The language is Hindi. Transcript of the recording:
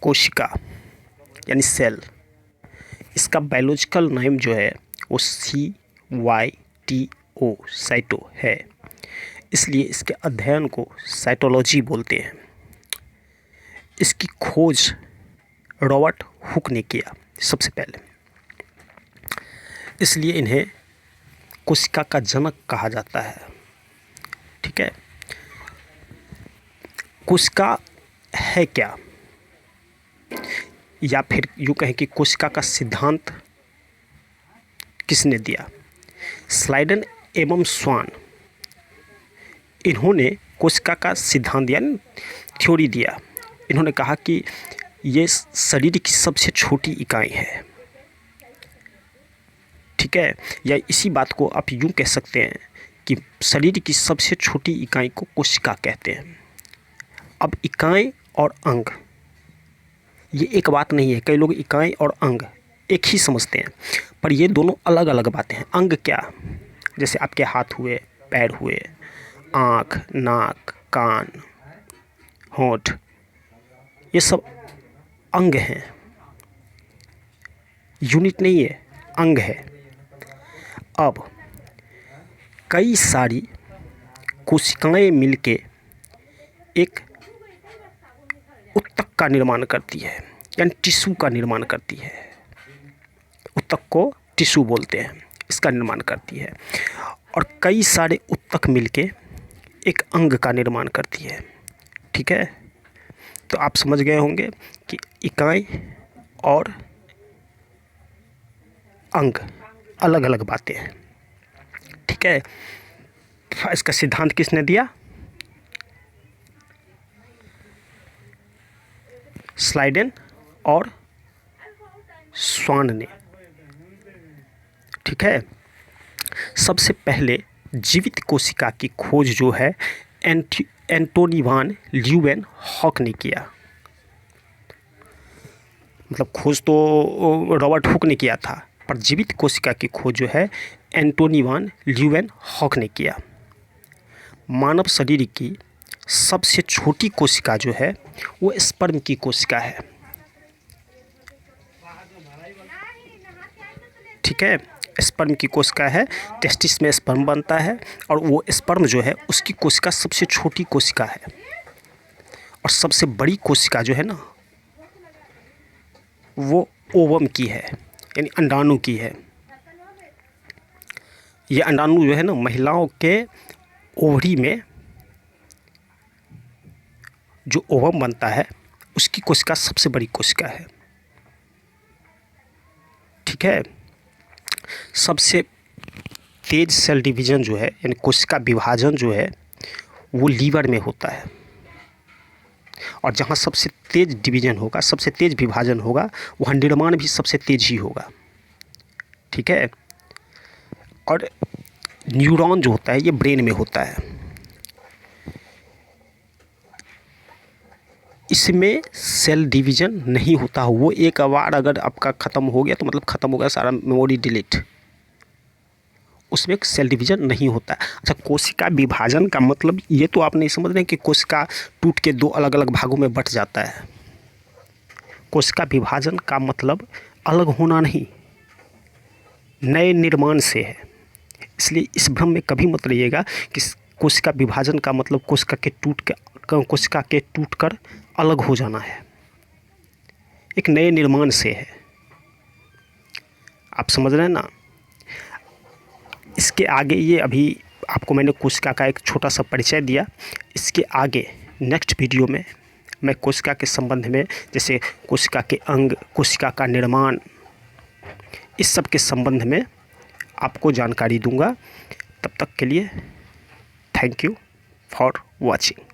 कोशिका यानी सेल, इसका बायोलॉजिकल नेम जो है वो CYTO साइटो है, इसलिए इसके अध्ययन को साइटोलॉजी बोलते हैं। इसकी खोज रॉबर्ट हुक ने किया सबसे पहले, इसलिए इन्हें कोशिका का जनक कहा जाता है। ठीक है, कोशिका है क्या, या फिर यूँ कहें कि कोशिका का सिद्धांत किसने दिया? स्लाइडन एवं स्वान, इन्होंने कोशिका का सिद्धांत यानी थ्योरी दिया। इन्होंने कहा कि ये शरीर की सबसे छोटी इकाई है। ठीक है, या इसी बात को आप यूँ कह सकते हैं कि शरीर की सबसे छोटी इकाई को कोशिका कहते हैं। अब इकाई और अंग ये एक बात नहीं है। कई लोग इकाई और अंग एक ही समझते हैं, पर ये दोनों अलग अलग बातें हैं। अंग क्या, जैसे आपके हाथ हुए, पैर हुए, आँख, नाक, कान, होंठ, ये सब अंग हैं, यूनिट नहीं है, अंग है। अब कई सारी कोशिकाएं मिलके एक ऊतक का निर्माण करती है, यानी टिश्यू का निर्माण करती है। ऊतक को टिश्यू बोलते हैं, इसका निर्माण करती है। और कई सारे ऊतक मिलके एक अंग का निर्माण करती है। ठीक है, तो आप समझ गए होंगे कि इकाई और अंग अलग अलग बातें हैं। ठीक है, इसका सिद्धांत किसने दिया? स्लाइडन और स्वान ने। ठीक है, सबसे पहले जीवित कोशिका की खोज जो है एंटोनी वान ल्यूवेनहॉक ने किया। मतलब खोज तो रॉबर्ट हुक ने किया था, पर जीवित कोशिका की खोज जो है एंटोनी वान ल्यूवेनहॉक ने किया। मानव शरीर की सबसे छोटी कोशिका जो है वो स्पर्म की कोशिका है। ठीक है, स्पर्म की कोशिका है, टेस्टिस में स्पर्म बनता है और वो स्पर्म जो है उसकी कोशिका सबसे छोटी कोशिका है। और सबसे बड़ी कोशिका जो है ना वो ओवम की है, यानी अंडाणु की है। ये अंडाणु जो है ना महिलाओं के ओवरी में जो ओवम बनता है उसकी कोशिका सबसे बड़ी कोशिका है। ठीक है, सबसे तेज सेल डिवीज़न जो है यानी कोशिका विभाजन जो है वो लीवर में होता है। और जहाँ सबसे तेज डिवीज़न होगा, सबसे तेज विभाजन होगा, वहाँ निर्माण भी सबसे तेज ही होगा। ठीक है, और न्यूरॉन जो होता है ये ब्रेन में होता है। इसमें सेल डिवीज़न नहीं होता। वो एक बार अगर आपका ख़त्म हो गया तो मतलब ख़त्म हो गया, सारा मेमोरी डिलीट, उसमें सेल डिवीज़न नहीं होता। अच्छा, कोशिका विभाजन का मतलब ये तो आप नहीं समझ रहे कि कोशिका टूट के दो अलग अलग भागों में बट जाता है। कोशिका विभाजन का मतलब अलग होना नहीं, नए निर्माण से है। इसलिए इस भ्रम में कभी मत रहिएगा कि कोशिका विभाजन का मतलब कोशिका के टूटकर अलग हो जाना है। एक नए निर्माण से है। आप समझ रहे हैं ना? इसके आगे ये अभी आपको मैंने कोशिका का एक छोटा सा परिचय दिया। इसके आगे नेक्स्ट वीडियो में मैं कोशिका के संबंध में, जैसे कोशिका के अंग, कोशिका का निर्माण, इस सब के संबंध में आपको जानकारी दूंगा। तब तक के लिए थैंक यू फॉर वॉचिंग।